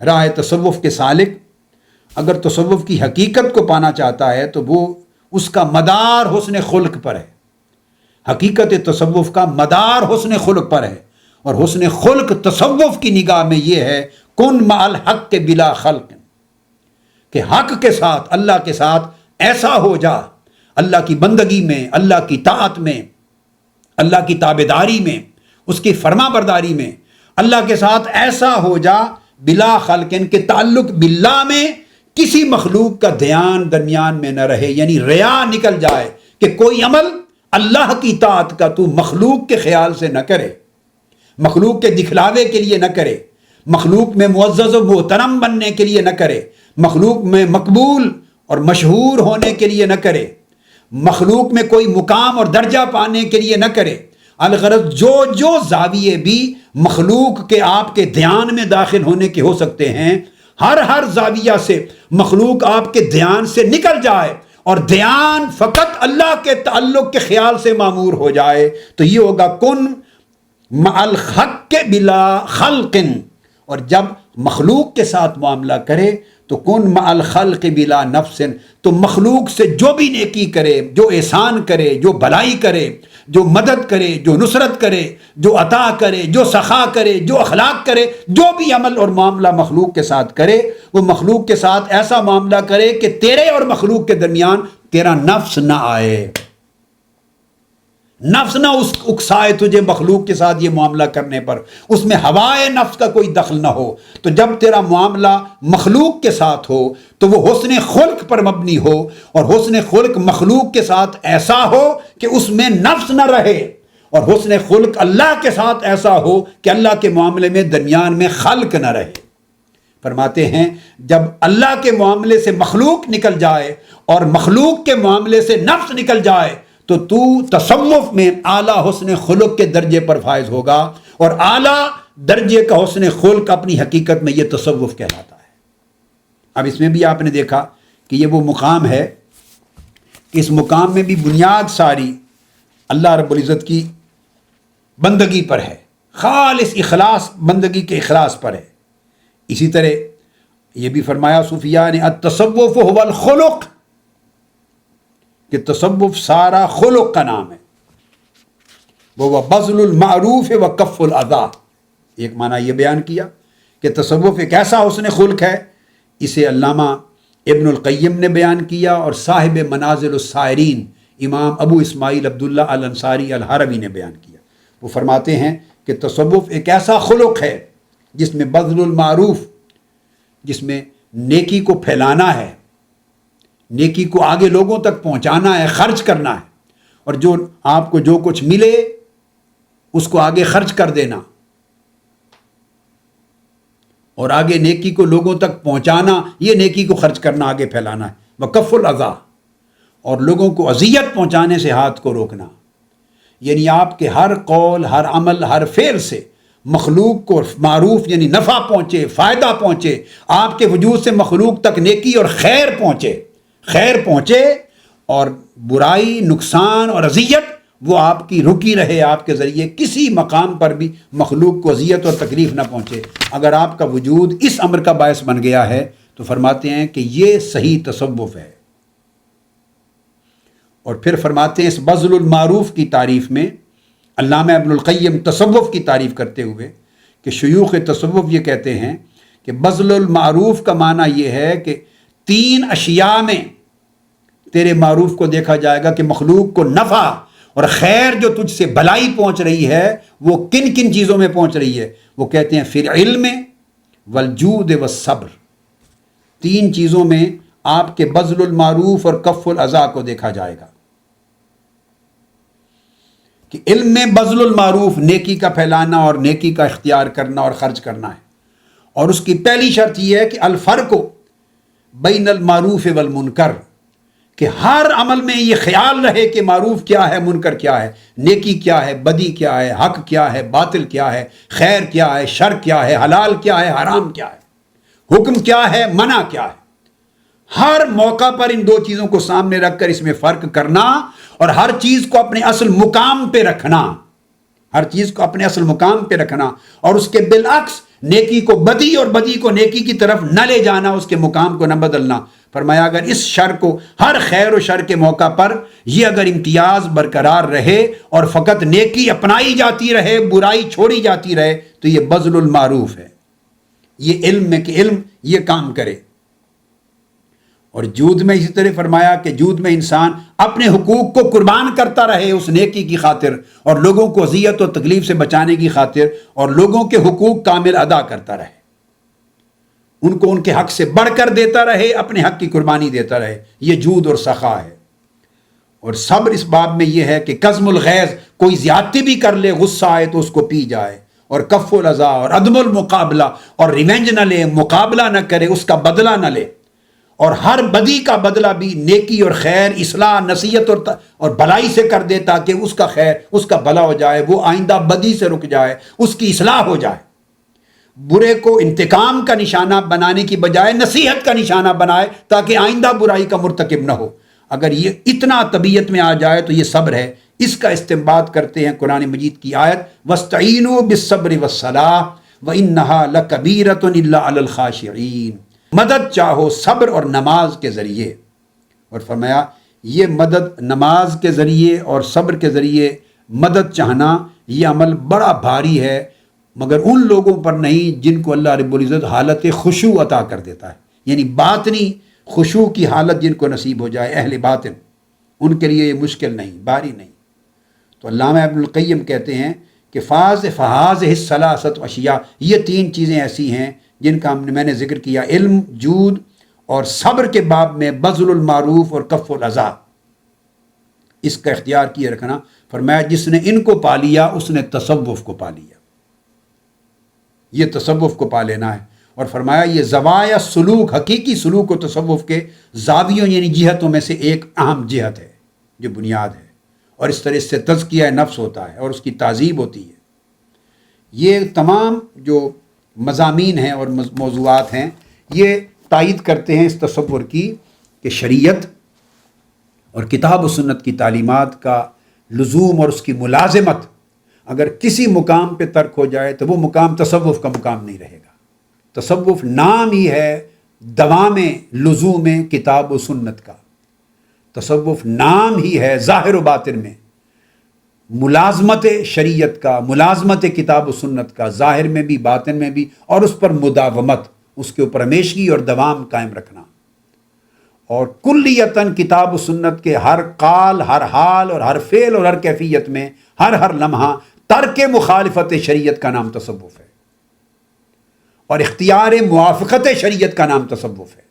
راہ تصوف کے سالک، اگر تصوف کی حقیقت کو پانا چاہتا ہے تو وہ اس کا مدار حسن خلق پر ہے۔ حقیقت تصوف کا مدار حسن خلق پر ہے، اور حسن خلق تصوف کی نگاہ میں یہ ہے کن مع الحق کے بلا خلق، کہ حق کے ساتھ، اللہ کے ساتھ ایسا ہو جا، اللہ کی بندگی میں، اللہ کی طاعت میں، اللہ کی تابعداری میں، اس کی فرما برداری میں اللہ کے ساتھ ایسا ہو جا بلا خلق، کے تعلق باللہ میں کسی مخلوق کا دھیان درمیان میں نہ رہے، یعنی ریا نکل جائے کہ کوئی عمل اللہ کی طاعت کا تو مخلوق کے خیال سے نہ کرے، مخلوق کے دکھلاوے کے لیے نہ کرے، مخلوق میں معزز و محترم بننے کے لیے نہ کرے، مخلوق میں مقبول اور مشہور ہونے کے لیے نہ کرے، مخلوق میں کوئی مقام اور درجہ پانے کے لیے نہ کرے۔ الغرض جو زاویے بھی مخلوق کے آپ کے دھیان میں داخل ہونے کے ہو سکتے ہیں، ہر زاویہ سے مخلوق آپ کے دھیان سے نکل جائے اور دھیان فقط اللہ کے تعلق کے خیال سے معمور ہو جائے، تو یہ ہوگا کن مع الحق بلا خلق۔ اور جب مخلوق کے ساتھ معاملہ کرے تو کن مع الخلق بلا نفس، تو مخلوق سے جو بھی نیکی کرے، جو احسان کرے، جو بھلائی کرے، جو مدد کرے، جو نصرت کرے، جو عطا کرے، جو سخا کرے، جو اخلاق کرے، جو بھی عمل اور معاملہ مخلوق کے ساتھ کرے، وہ مخلوق کے ساتھ ایسا معاملہ کرے کہ تیرے اور مخلوق کے درمیان تیرا نفس نہ آئے، نفس نہ اکسائے تجھے مخلوق کے ساتھ یہ معاملہ کرنے پر، اس میں ہوائے نفس کا کوئی دخل نہ ہو۔ تو جب تیرا معاملہ مخلوق کے ساتھ ہو تو وہ حسن خلق پر مبنی ہو، اور حسن خلق مخلوق کے ساتھ ایسا ہو کہ اس میں نفس نہ رہے، اور حسن خلق اللہ کے ساتھ ایسا ہو کہ اللہ کے معاملے میں درمیان میں خلق نہ رہے۔ فرماتے ہیں جب اللہ کے معاملے سے مخلوق نکل جائے اور مخلوق کے معاملے سے نفس نکل جائے تو تصوف میں اعلیٰ حسن خلق کے درجے پر فائز ہوگا، اور اعلیٰ درجے کا حسن خلق اپنی حقیقت میں یہ تصوف کہلاتا ہے۔ اب اس میں بھی آپ نے دیکھا کہ یہ وہ مقام ہے کہ اس مقام میں بھی بنیاد ساری اللہ رب العزت کی بندگی پر ہے، خالص اخلاص، بندگی کے اخلاص پر ہے۔ اسی طرح یہ بھی فرمایا صوفیاء نے التصوف هو الخلق، کہ تصوف سارا خلق کا نام ہے۔ وہ بذل المعروف و کف الاذی، ایک معنی یہ بیان کیا کہ تصوف ایک ایسا حسن خلق ہے، اسے علامہ ابن القیم نے بیان کیا، اور صاحب منازل السائرین امام ابو اسماعیل عبداللہ الانصاری الحروی نے بیان کیا۔ وہ فرماتے ہیں کہ تصوف ایک ایسا خلق ہے جس میں بذل المعروف، جس میں نیکی کو پھیلانا ہے، نیکی کو آگے لوگوں تک پہنچانا ہے، خرچ کرنا ہے، اور جو آپ کو جو کچھ ملے اس کو آگے خرچ کر دینا، اور آگے نیکی کو لوگوں تک پہنچانا، یہ نیکی کو خرچ کرنا، آگے پھیلانا ہے۔ وکف الاذی، اور لوگوں کو اذیت پہنچانے سے ہاتھ کو روکنا، یعنی آپ کے ہر قول، ہر عمل، ہر فعل سے مخلوق کو معروف یعنی نفع پہنچے، فائدہ پہنچے، آپ کے وجود سے مخلوق تک نیکی اور خیر پہنچے، اور برائی، نقصان اور اذیت وہ آپ کی رکی رہے، آپ کے ذریعے کسی مقام پر بھی مخلوق کو اذیت اور تکلیف نہ پہنچے۔ اگر آپ کا وجود اس امر کا باعث بن گیا ہے تو فرماتے ہیں کہ یہ صحیح تصوف ہے۔ اور پھر فرماتے ہیں اس بذل المعروف کی تعریف میں علامہ ابن القیم تصوف کی تعریف کرتے ہوئے کہ شیوخ تصوف یہ کہتے ہیں کہ بذل المعروف کا معنی یہ ہے کہ 3 اشیاء میں تیرے معروف کو دیکھا جائے گا کہ مخلوق کو نفع اور خیر جو تجھ سے بھلائی پہنچ رہی ہے وہ کن کن چیزوں میں پہنچ رہی ہے۔ وہ کہتے ہیں فی العلم والجود والصبر، 3 چیزوں میں آپ کے بذل المعروف اور کف الاذی کو دیکھا جائے گا کہ علم میں بذل المعروف نیکی کا پھیلانا اور نیکی کا اختیار کرنا اور خرچ کرنا ہے، اور اس کی پہلی شرط یہ ہے کہ الفرق بین المعروف والمنکر، کہ ہر عمل میں یہ خیال رہے کہ معروف کیا ہے، منکر کیا ہے، نیکی کیا ہے، بدی کیا ہے، حق کیا ہے، باطل کیا ہے، خیر کیا ہے، شر کیا ہے، حلال کیا ہے، حرام کیا ہے، حکم کیا ہے، منع کیا ہے۔ ہر موقع پر ان 2 چیزوں کو سامنے رکھ کر اس میں فرق کرنا اور ہر چیز کو اپنے اصل مقام پہ رکھنا، ہر چیز کو اپنے اصل مقام پہ رکھنا، اور اس کے بالعکس نیکی کو بدی اور بدی کو نیکی کی طرف نہ لے جانا، اس کے مقام کو نہ بدلنا۔ فرمایا اگر اس شر کو ہر خیر و شر کے موقع پر یہ اگر امتیاز برقرار رہے اور فقط نیکی اپنائی جاتی رہے، برائی چھوڑی جاتی رہے، تو یہ بذل المعروف ہے، یہ علم میں کہ علم یہ کام کرے۔ اور جود میں اسی طرح فرمایا کہ جود میں انسان اپنے حقوق کو قربان کرتا رہے اس نیکی کی خاطر، اور لوگوں کو اذیت و تکلیف سے بچانے کی خاطر، اور لوگوں کے حقوق کامل ادا کرتا رہے، ان کو ان کے حق سے بڑھ کر دیتا رہے، اپنے حق کی قربانی دیتا رہے۔ یہ جود اور سخا ہے۔ اور صبر اس باب میں یہ ہے کہ کظم الغیظ، کوئی زیادتی بھی کر لے، غصہ آئے تو اس کو پی جائے، اور کف الاذی اور عدم المقابلہ، اور ریونج نہ لے، مقابلہ نہ کرے، اس کا بدلہ نہ لے، اور ہر بدی کا بدلہ بھی نیکی اور خیر، اصلاح، نصیحت اور بھلائی سے کر دے، تاکہ اس کا خیر، اس کا بھلا ہو جائے، وہ آئندہ بدی سے رک جائے، اس کی اصلاح ہو جائے۔ برے کو انتقام کا نشانہ بنانے کی بجائے نصیحت کا نشانہ بنائے، تاکہ آئندہ برائی کا مرتکب نہ ہو۔ اگر یہ اتنا طبیعت میں آ جائے تو یہ صبر ہے۔ اس کا استنباط کرتے ہیں قرآن مجید کی آیت وَاسْتَعِینُوا بِالصَّبْرِ وَالصَّلَاةِ وَإِنَّهَا لَكَبِیرَةٌ إِلَّا عَلَى الْخَاشِعِينَ، مدد چاہو صبر اور نماز کے ذریعے۔ اور فرمایا یہ مدد نماز کے ذریعے اور صبر کے ذریعے مدد چاہنا، یہ عمل بڑا بھاری ہے، مگر ان لوگوں پر نہیں جن کو اللہ رب العزت حالت خشوع عطا کر دیتا ہے، یعنی باطنی خشوع کی حالت جن کو نصیب ہو جائے، اہل باطن، ان کے لیے یہ مشکل نہیں، بھاری نہیں۔ تو علامہ ابن القیم کہتے ہیں کہ فہذہ الثلاثۃ اشیاء، یہ 3 چیزیں ایسی ہیں جن کا میں نے ذکر کیا، علم، جود اور صبر کے باب میں بذل المعروف اور کف الاذی، اس کا اختیار کیے رکھنا۔ فرمایا جس نے ان کو پا لیا اس نے تصوف کو پا لیا، یہ تصوف کو پا لینا ہے۔ اور فرمایا یہ زوایا سلوک، حقیقی سلوک و تصوف کے زاویوں یعنی جہتوں میں سے ایک اہم جہت ہے جو بنیاد ہے، اور اس طرح سے تزکیہ نفس ہوتا ہے اور اس کی تہذیب ہوتی ہے۔ یہ تمام جو مضامین ہیں اور موضوعات ہیں یہ تائید کرتے ہیں اس تصور کی کہ شریعت اور کتاب و سنت کی تعلیمات کا لزوم اور اس کی ملازمت اگر کسی مقام پہ ترک ہو جائے تو وہ مقام تصوف کا مقام نہیں رہے گا۔ تصوف نام ہی ہے دوام لزوم کتاب و سنت کا، تصوف نام ہی ہے ظاہر و باطن میں ملازمت شریعت کا، ملازمت کتاب و سنت کا، ظاہر میں بھی باطن میں بھی، اور اس پر مداومت، اس کے اوپر ہمیشگی اور دوام قائم رکھنا۔ اور کلیتاً کتاب و سنت کے ہر قال، ہر حال اور ہر فعل اور ہر کیفیت میں ہر لمحہ ترک مخالفت شریعت کا نام تصوف ہے، اور اختیار موافقت شریعت کا نام تصوف ہے۔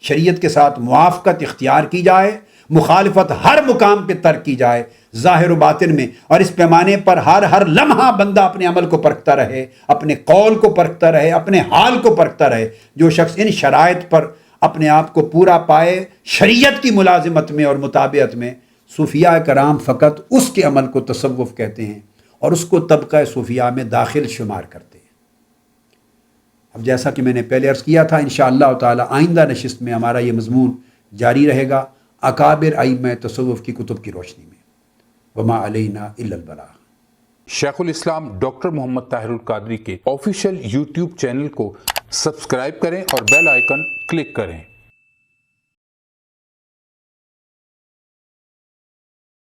شریعت کے ساتھ موافقت اختیار کی جائے، مخالفت ہر مقام پہ ترک کی جائے، ظاہر و باطن میں، اور اس پیمانے پر ہر لمحہ بندہ اپنے عمل کو پرکھتا رہے، اپنے قول کو پرکھتا رہے، اپنے حال کو پرکھتا رہے۔ جو شخص ان شرائط پر اپنے آپ کو پورا پائے شریعت کی ملازمت میں اور مطابعت میں، صوفیاء کرام فقط اس کے عمل کو تصوف کہتے ہیں اور اس کو طبقہ صوفیاء میں داخل شمار کرتے ہیں۔ اب جیسا کہ میں نے پہلے عرض کیا تھا، انشاءاللہ تعالی آئندہ نشست میں ہمارا یہ مضمون جاری رہے گا، اکابر ائمہ تصوف کی کتب کی روشنی میں۔ وما علینا الا البلاغ۔ شیخ الاسلام ڈاکٹر محمد طاہر القادری کے آفیشیل یوٹیوب چینل کو سبسکرائب کریں اور بیل آئیکن کلک کریں۔